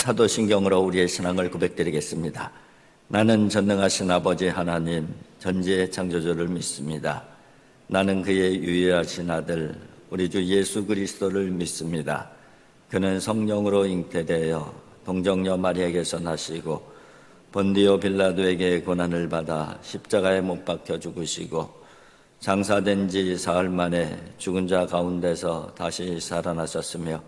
사도신경으로 우리의 신앙을 고백드리겠습니다. 나는 전능하신 아버지 하나님 전지의 창조주를 믿습니다. 나는 그의 유일하신 아들 우리 주 예수 그리스도를 믿습니다. 그는 성령으로 잉태되어 동정녀 마리아에게서 나시고 본디오 빌라도에게 고난을 받아 십자가에 못 박혀 죽으시고 장사된 지 사흘 만에 죽은 자 가운데서 다시 살아나셨으며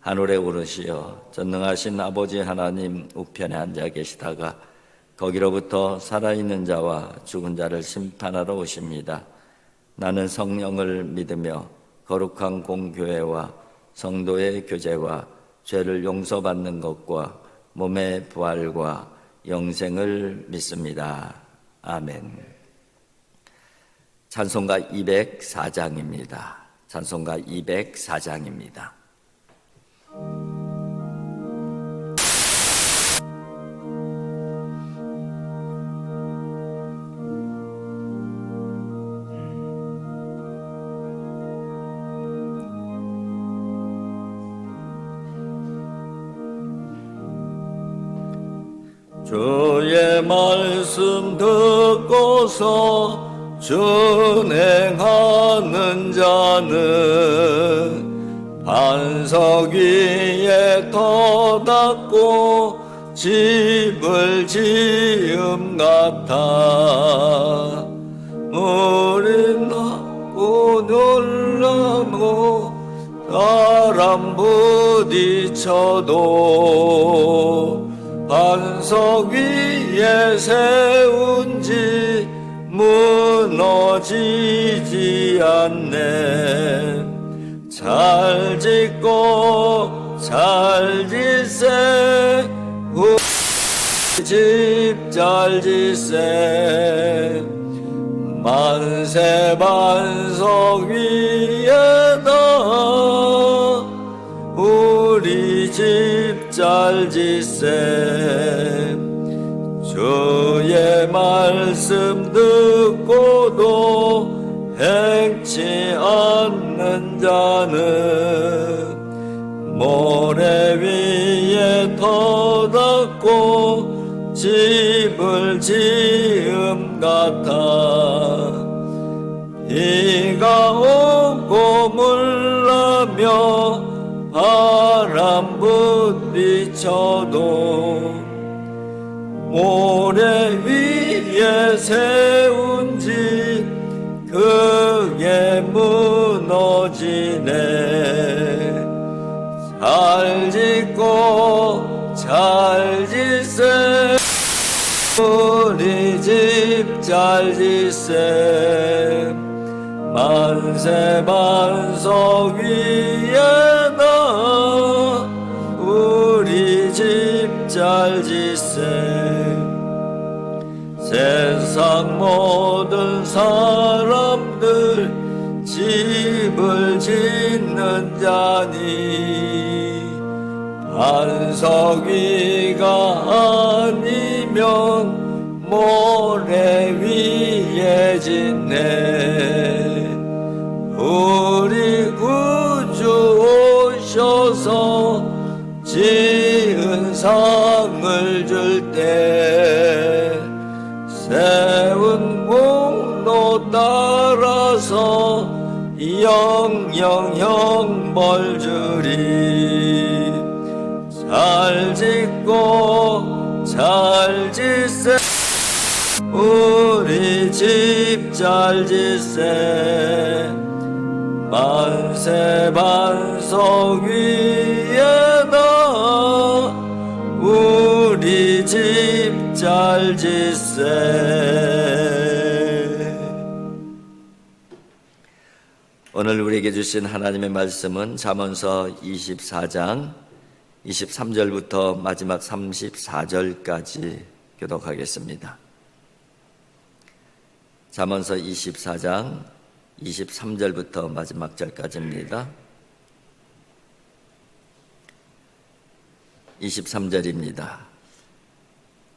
하늘에 오르시어 전능하신 아버지 하나님 우편에 앉아 계시다가 거기로부터 살아있는 자와 죽은 자를 심판하러 오십니다. 나는 성령을 믿으며 거룩한 공교회와 성도의 교제와 죄를 용서받는 것과 몸의 부활과 영생을 믿습니다. 아멘. 찬송가 204장입니다. 찬송가 204장입니다. 주의 말씀 듣고서 준행하는 자는 반석 위에 터닫고 집을 지음 같아. 물이 나고 놀라고 사람 부딪혀도 반석 위에 세운 집 무너지지 않네. 잘 짓고 잘 짓세 우리 집 잘 짓세. 만세 반석 위에다 우리 집 잘 짓세. 주의 말씀 듣고도 행치 않는 자는 모래 위에 터닫고 집을 지음 같아. 비가 오고 물나며 바람 부딪혀도 모래 위에 세운 집 그게 무너지네. 잘 짓고 잘 짓세 우리 집 잘 짓세. 만세 반석 위에다 우리 집 잘 짓세. 세상 모든 사람들 집을 짓는 자니 반석 위가 아니면 모래 위에 짓네. 우리 구주 오셔서 지은 상을 줄 때 세운 공로 따라서 영영 벌 주리. 잘 짓고 잘 짓세 우리 집 잘 짓세. 만세 반석 위에다 우리 집 잘 짓세. 오늘 우리에게 주신 하나님의 말씀은 잠언서 24장 23절부터 마지막 34절까지 교독하겠습니다. 잠언서 24장 23절부터 마지막 절까지입니다. 23절입니다.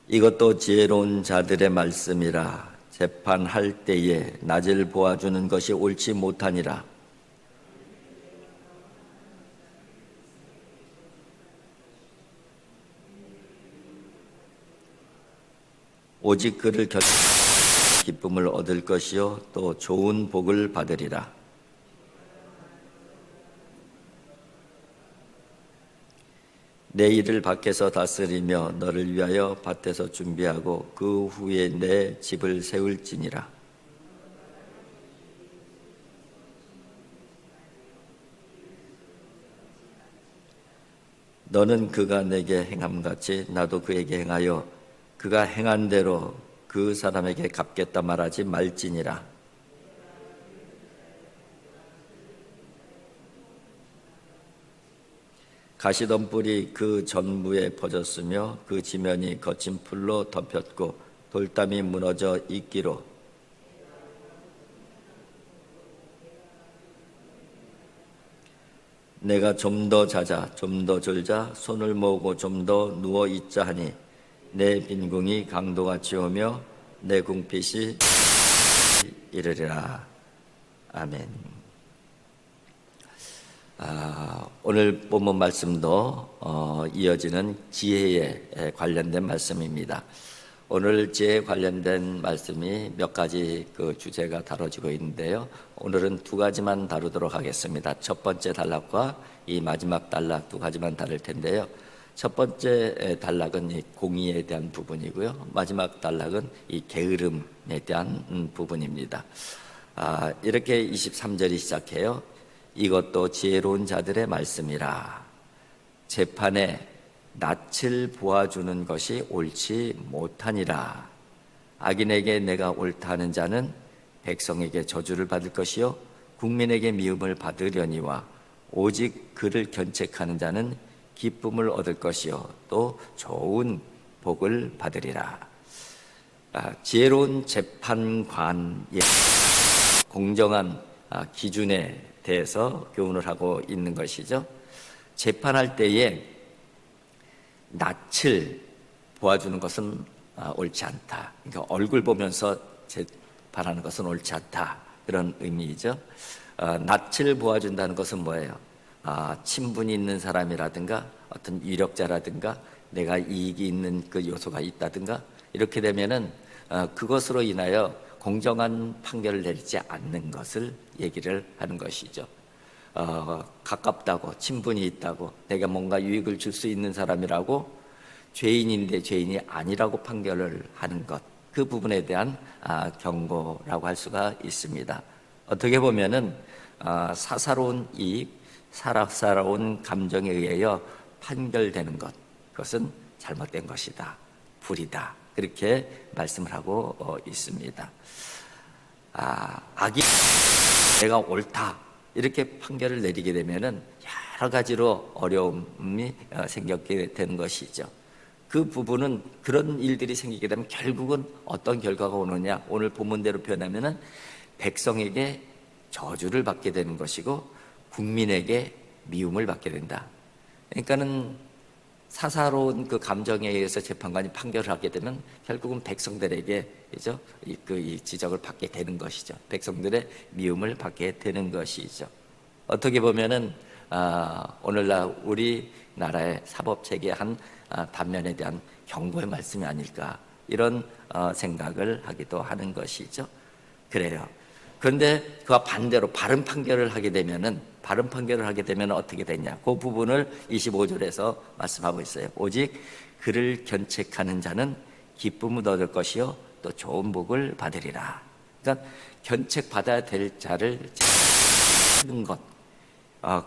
이것도 지혜로운 자들의 말씀이라. 재판할 때에 낯을 보아주는 것이 옳지 못하니라. 오직 그를 기쁨을 얻을 것이요 또 좋은 복을 받으리라. 내 일을 밖에서 다스리며 너를 위하여 밭에서 준비하고 그 후에 내 집을 세울지니라. 너는 그가 내게 행함같이 나도 그에게 행하여 그가 행한 대로 그 사람에게 갚겠다 말하지 말지니라. 가시던 뿔이 그 전무에 퍼졌으며 그 지면이 거친 풀로 덮였고 돌담이 무너져 있기로 내가 좀 더 자자 좀 더 졸자 손을 모으고 좀 더 누워 있자 하니 내 빈궁이 강도같이 오며 내 궁핍이 이르리라. 아멘. 오늘 본문 말씀도 이어지는 지혜에 관련된 말씀입니다. 오늘 지혜에 관련된 말씀이 몇 가지 그 주제가 다뤄지고 있는데요. 오늘은 두 가지만 다루도록 하겠습니다. 첫 번째 단락과 이 마지막 단락 두 가지만 다룰 텐데요. 첫 번째 단락은 이 공의에 대한 부분이고요. 마지막 단락은 이 게으름에 대한 부분입니다. 이렇게 23절이 시작해요. 이것도 지혜로운 자들의 말씀이라. 재판에 낯을 보아주는 것이 옳지 못하니라. 악인에게 내가 옳다 하는 자는 백성에게 저주를 받을 것이요 국민에게 미움을 받으려니와 오직 그를 견책하는 자는 기쁨을 얻을 것이요 또 좋은 복을 받으리라. 지혜로운 재판관의 공정한 기준에 대해서 교훈을 하고 있는 것이죠. 재판할 때에 낯을 보아주는 것은 옳지 않다. 그러니까 얼굴 보면서 재판하는 것은 옳지 않다. 그런 의미이죠. 낯을 보아준다는 것은 뭐예요? 친분이 있는 사람이라든가 어떤 유력자라든가 내가 이익이 있는 그 요소가 있다든가 이렇게 되면은 그것으로 인하여 공정한 판결을 내리지 않는 것을 얘기를 하는 것이죠. 가깝다고 친분이 있다고 내가 뭔가 유익을 줄 수 있는 사람이라고 죄인인데 죄인이 아니라고 판결을 하는 것, 그 부분에 대한 경고라고 할 수가 있습니다. 어떻게 보면은 사사로운 이익, 사사로운 감정에 의하여 판결되는 것, 그것은 잘못된 것이다, 불이다, 그렇게 말씀을 하고 있습니다. 악이 내가 옳다 이렇게 판결을 내리게 되면은 여러 가지로 어려움이 생기게 되는 것이죠. 그 부분은 그런 일들이 생기게 되면 결국은 어떤 결과가 오느냐, 오늘 본문대로 표현하면은 백성에게 저주를 받게 되는 것이고 국민에게 미움을 받게 된다. 그러니까는 사사로운 그 감정에 의해서 재판관이 판결을 하게 되면 결국은 백성들에게 이 지적을 받게 되는 것이죠. 백성들의 미움을 받게 되는 것이죠. 어떻게 보면은 오늘날 우리나라의 사법 체계의 한 단면에 대한 경고의 말씀이 아닐까 이런 생각을 하기도 하는 것이죠. 그래요. 그런데 그와 반대로 바른 판결을 하게 되면은 어떻게 되냐? 그 부분을 25절에서 말씀하고 있어요. 오직 그를 견책하는 자는 기쁨을 얻을 것이요 또 좋은 복을 받으리라. 그러니까 견책 받아야 될 자를 하는 것.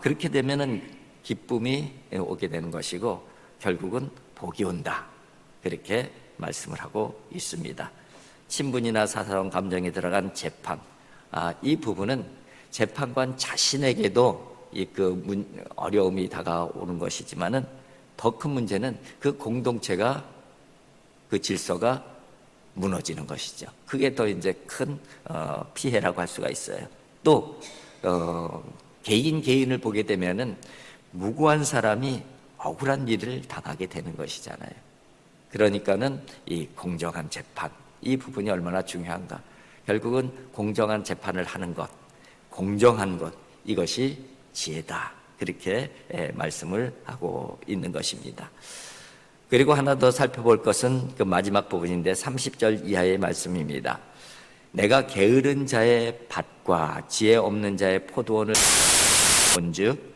그렇게 되면은 기쁨이 오게 되는 것이고 결국은 복이 온다. 그렇게 말씀을 하고 있습니다. 친분이나 사사로운 감정에 들어간 재판. 이 부분은 재판관 자신에게도 어려움이 다가오는 것이지만은 더 큰 문제는 그 공동체가 그 질서가 무너지는 것이죠. 그게 더 이제 큰 피해라고 할 수가 있어요. 또 개인을 보게 되면은 무고한 사람이 억울한 일을 당하게 되는 것이잖아요. 그러니까는 이 공정한 재판, 이 부분이 얼마나 중요한가. 결국은 공정한 재판을 하는 것, 공정한 것, 이것이 지혜다. 그렇게 말씀을 하고 있는 것입니다. 그리고 하나 더 살펴볼 것은 그 마지막 부분인데 30절 이하의 말씀입니다. 내가 게으른 자의 밭과 지혜 없는 자의 포도원을 본즉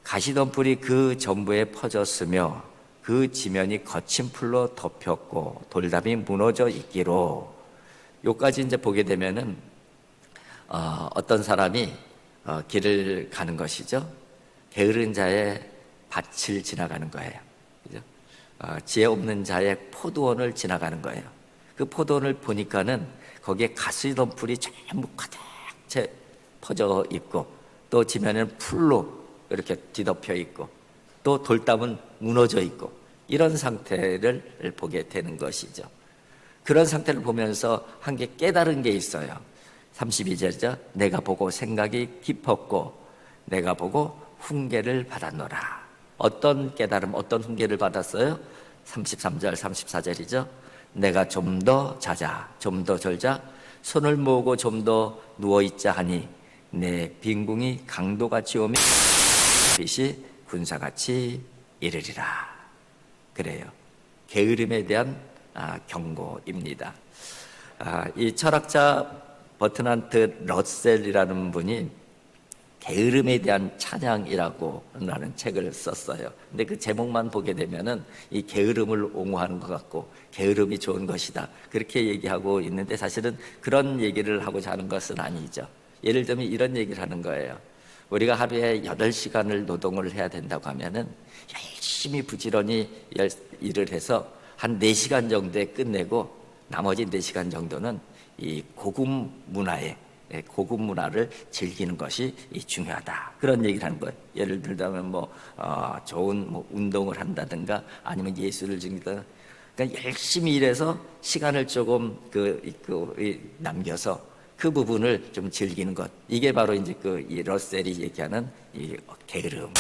가시덤불이 그 전부에 퍼졌으며 그 지면이 거친 풀로 덮였고 돌담이 무너져 있기로. 요까지 이제 보게 되면은 어떤 사람이 길을 가는 것이죠. 게으른 자의 밭을 지나가는 거예요. 그죠? 지혜 없는 자의 포도원을 지나가는 거예요. 그 포도원을 보니까는 거기에 가시덤불이 전부 가득 채 퍼져 있고 또 지면에는 풀로 이렇게 뒤덮여 있고 또 돌담은 무너져 있고 이런 상태를 보게 되는 것이죠. 그런 상태를 보면서 한 개 깨달은 게 있어요. 32절이죠. 내가 보고 생각이 깊었고 내가 보고 훈계를 받았노라. 어떤 깨달음, 어떤 훈계를 받았어요? 33절, 34절이죠. 내가 좀 더 자자, 좀 더 절자, 손을 모으고 좀 더 누워있자 하니 내 빈궁이 강도같이 오며 빛이 군사같이 이르리라. 그래요. 게으름에 대한 경고입니다. 이 철학자 버트란트 러셀이라는 분이 게으름에 대한 찬양이라고 하는 책을 썼어요. 근데 그 제목만 보게 되면은 이 게으름을 옹호하는 것 같고 게으름이 좋은 것이다 그렇게 얘기하고 있는데 사실은 그런 얘기를 하고자 하는 것은 아니죠. 예를 들면 이런 얘기를 하는 거예요. 우리가 하루에 8시간을 노동을 해야 된다고 하면은 열심히 부지런히 일을 해서 한 4시간 정도에 끝내고 나머지 4시간 정도는 이 고급 문화를 즐기는 것이 중요하다. 그런 얘기를 하는 거예요. 예를 들자면 좋은 운동을 한다든가 아니면 예술을 즐긴다든가. 그러니까 열심히 일해서 시간을 조금 남겨서 그 부분을 좀 즐기는 것. 이게 바로 이제 이 러셀이 얘기하는 이 게으름.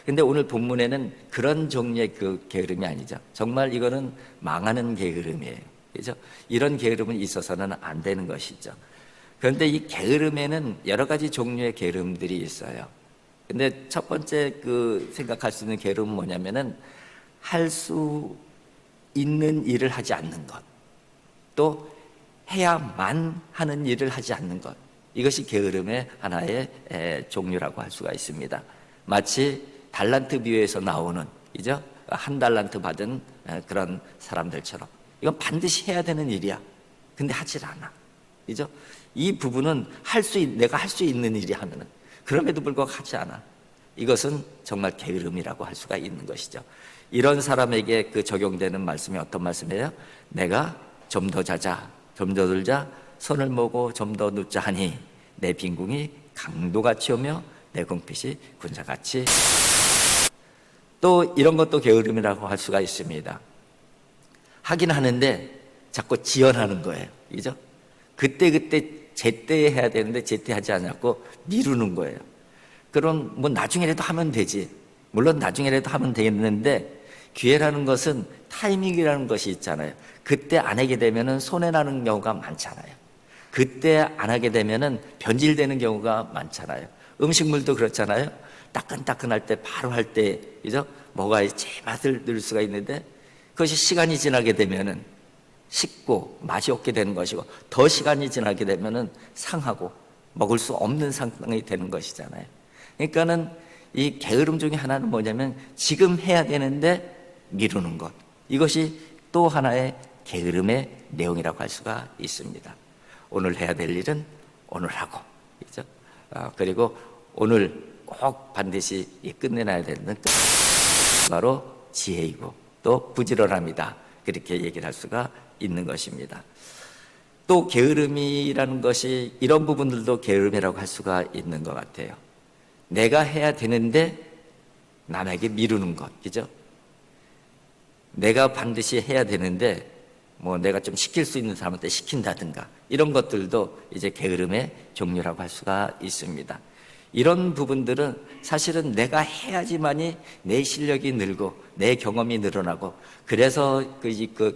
근데 오늘 본문에는 그런 종류의 그 게으름이 아니죠. 정말 이거는 망하는 게으름이에요. 그죠? 이런 게으름은 있어서는 안 되는 것이죠. 그런데 이 게으름에는 여러 가지 종류의 게으름들이 있어요. 근데 첫 번째 생각할 수 있는 게으름은 뭐냐면은 할 수 있는 일을 하지 않는 것. 또 해야만 하는 일을 하지 않는 것. 이것이 게으름의 하나의 종류라고 할 수가 있습니다. 마치 달란트 비유에서 나오는, 그죠? 한 달란트 받은 그런 사람들처럼 이건 반드시 해야 되는 일이야. 근데 하질 않아. 그죠? 이 부분은 내가 할 수 있는 일이 하면은 그럼에도 불구하고 하지 않아. 이것은 정말 게으름이라고 할 수가 있는 것이죠. 이런 사람에게 적용되는 말씀이 어떤 말씀이에요? 내가 좀 더 자자, 좀 더 들자, 손을 모으고 좀 더 눕자 하니 내 빈궁이 강도같이 오며 내 궁핍이 군사같이. 또 이런 것도 게으름이라고 할 수가 있습니다. 하긴 하는데 자꾸 지연하는 거예요. 그죠? 그때 제때에 해야 되는데 제때 하지 않았고 미루는 거예요. 그럼 나중에라도 하면 되지. 물론 나중에라도 하면 되겠는데 기회라는 것은 타이밍이라는 것이 있잖아요. 그때 안 하게 되면은 손해나는 경우가 많잖아요. 그때 안 하게 되면은 변질되는 경우가 많잖아요. 음식물도 그렇잖아요. 따끈따끈할 때 바로 할 때, 그죠? 뭐가 제 맛을 늘 수가 있는데 그것이 시간이 지나게 되면은 식고 맛이 없게 되는 것이고 더 시간이 지나게 되면은 상하고 먹을 수 없는 상황이 되는 것이잖아요. 그러니까는 이 게으름 중에 하나는 뭐냐면 지금 해야 되는데 미루는 것. 이것이 또 하나의 게으름의 내용이라고 할 수가 있습니다. 오늘 해야 될 일은 오늘 하고, 그죠? 그리고 오늘 꼭 반드시 끝내놔야 되는 바로 지혜이고 또 부지런함이다. 그렇게 얘기를 할 수가 있는 것입니다. 또 게으름이라는 것이 이런 부분들도 게으름이라고 할 수가 있는 것 같아요. 내가 해야 되는데 남에게 미루는 것, 그죠? 내가 반드시 해야 되는데 내가 좀 시킬 수 있는 사람한테 시킨다든가 이런 것들도 이제 게으름의 종류라고 할 수가 있습니다. 이런 부분들은 사실은 내가 해야지만이 내 실력이 늘고 내 경험이 늘어나고 그래서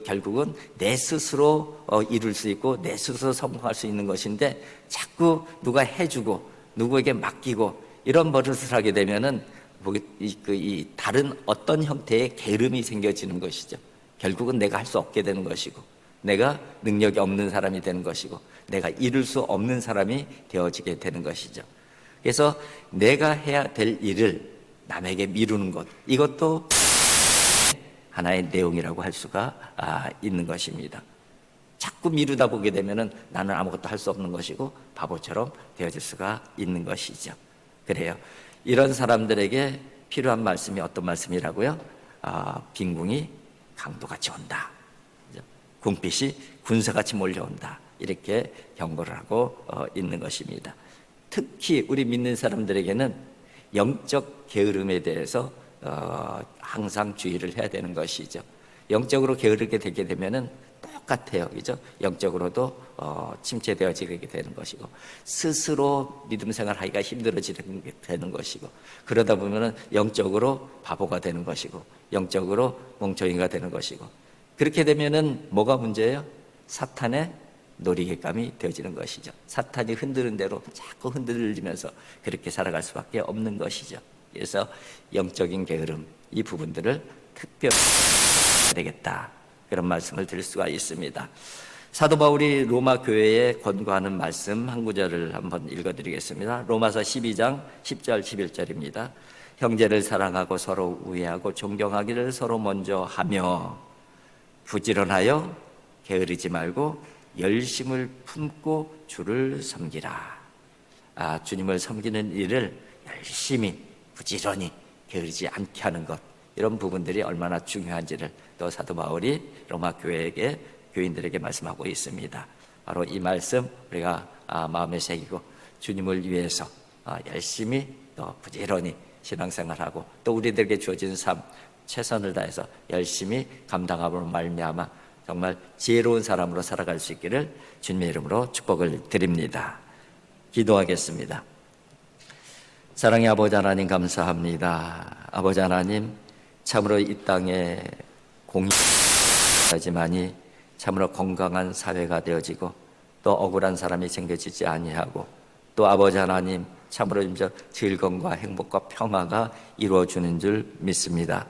결국은 내 스스로 이룰 수 있고 내 스스로 성공할 수 있는 것인데 자꾸 누가 해주고 누구에게 맡기고 이런 버릇을 하게 되면은 이 다른 어떤 형태의 게으름이 생겨지는 것이죠. 결국은 내가 할 수 없게 되는 것이고, 내가 능력이 없는 사람이 되는 것이고, 내가 이룰 수 없는 사람이 되어지게 되는 것이죠. 그래서 내가 해야 될 일을 남에게 미루는 것, 이것도 하나의 내용이라고 할 수가 있는 것입니다. 자꾸 미루다 보게 되면은 나는 아무것도 할 수 없는 것이고 바보처럼 되어질 수가 있는 것이죠. 그래요. 이런 사람들에게 필요한 말씀이 어떤 말씀이라고요? 빈궁이 강도같이 온다. 궁빛이 군사같이 몰려온다. 이렇게 경고를 하고 있는 것입니다. 특히 우리 믿는 사람들에게는 영적 게으름에 대해서 항상 주의를 해야 되는 것이죠. 영적으로 게으르게 되게 되면은 똑같아요, 그죠? 영적으로도 침체되어지게 되는 것이고, 스스로 믿음 생활하기가 힘들어지게 되는 것이고, 그러다 보면은 영적으로 바보가 되는 것이고, 영적으로 멍청이가 되는 것이고, 그렇게 되면은 뭐가 문제예요? 사탄의 놀이개감이 되어지는 것이죠. 사탄이 흔드는 대로 자꾸 흔들리면서 그렇게 살아갈 수밖에 없는 것이죠. 그래서 영적인 게으름, 이 부분들을 특별히 해야 되겠다, 그런 말씀을 드릴 수가 있습니다. 사도 바울이 로마 교회에 권고하는 말씀 한 구절을 한번 읽어드리겠습니다. 로마서 12장 10절 11절입니다. 형제를 사랑하고 서로 우애하고 존경하기를 서로 먼저 하며 부지런하여 게으르지 말고 열심을 품고 주를 섬기라. 주님을 섬기는 일을 열심히 부지런히 게으르지 않게 하는 것, 이런 부분들이 얼마나 중요한지를 또 사도 바울이 로마 교회에게, 교인들에게 말씀하고 있습니다. 바로 이 말씀 우리가 마음에 새기고 주님을 위해서 열심히 또 부지런히 신앙생활하고 또 우리들에게 주어진 삶 최선을 다해서 열심히 감당함으로 말미암아 정말 지혜로운 사람으로 살아갈 수 있기를 주님의 이름으로 축복을 드립니다. 기도하겠습니다. 사랑의 아버지 하나님, 감사합니다. 아버지 하나님, 참으로 이 땅에 공의하지만이 참으로 건강한 사회가 되어지고 또 억울한 사람이 생겨지지 아니하고, 또 아버지 하나님, 참으로 즐거움과 행복과 평화가 이루어지는 줄 믿습니다.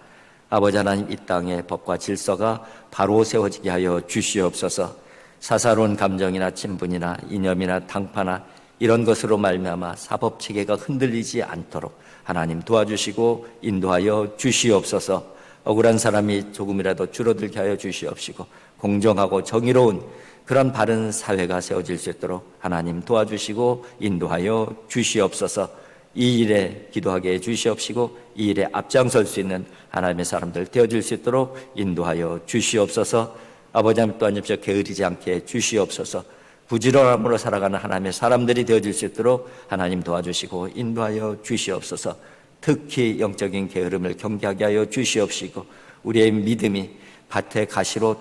아버지 하나님, 이 땅에 법과 질서가 바로 세워지게 하여 주시옵소서. 사사로운 감정이나 친분이나 이념이나 당파나 이런 것으로 말미암아 사법체계가 흔들리지 않도록 하나님 도와주시고 인도하여 주시옵소서. 억울한 사람이 조금이라도 줄어들게 하여 주시옵시고 공정하고 정의로운 그런 바른 사회가 세워질 수 있도록 하나님 도와주시고 인도하여 주시옵소서. 이 일에 기도하게 해 주시옵시고 이 일에 앞장설 수 있는 하나님의 사람들 되어질 수 있도록 인도하여 주시옵소서. 아버지 하나님, 또한 게으르지 않게 해 주시옵소서. 부지런함으로 살아가는 하나님의 사람들이 되어질 수 있도록 하나님 도와주시고 인도하여 주시옵소서. 특히 영적인 게으름을 경계하게 하여 주시옵시고 우리의 믿음이 밭의 가시로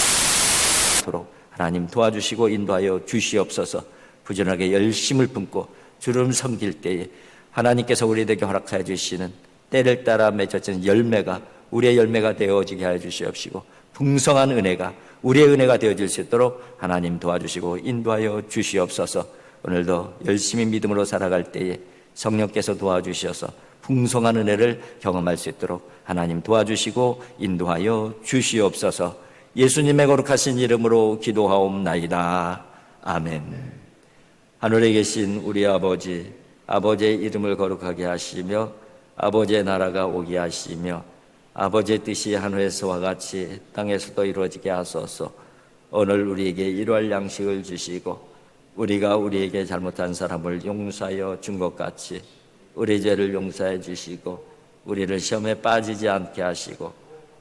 도록 하나님 도와주시고 인도하여 주시옵소서. 부지런하게 열심을 품고 주를 섬길 때에 하나님께서 우리에게 허락하여 주시는 때를 따라 맺어지는 열매가 우리의 열매가 되어지게 하여 주시옵시고 풍성한 은혜가 우리의 은혜가 되어질 수 있도록 하나님 도와주시고 인도하여 주시옵소서. 오늘도 열심히 믿음으로 살아갈 때에 성령께서 도와주셔서 풍성한 은혜를 경험할 수 있도록 하나님 도와주시고 인도하여 주시옵소서. 예수님의 거룩하신 이름으로 기도하옵나이다. 아멘. 하늘에 계신 우리 아버지, 아버지의 이름을 거룩하게 하시며 아버지의 나라가 오게 하시며 아버지의 뜻이 하늘에서와 같이 땅에서도 이루어지게 하소서. 오늘 우리에게 일용할 양식을 주시고 우리가 우리에게 잘못한 사람을 용서하여 준 것 같이 우리 죄를 용서해 주시고 우리를 시험에 빠지지 않게 하시고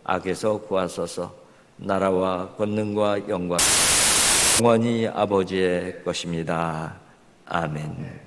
악에서 구하소서. 나라와 권능과 영광 영원히 아버지의 것입니다. 아멘.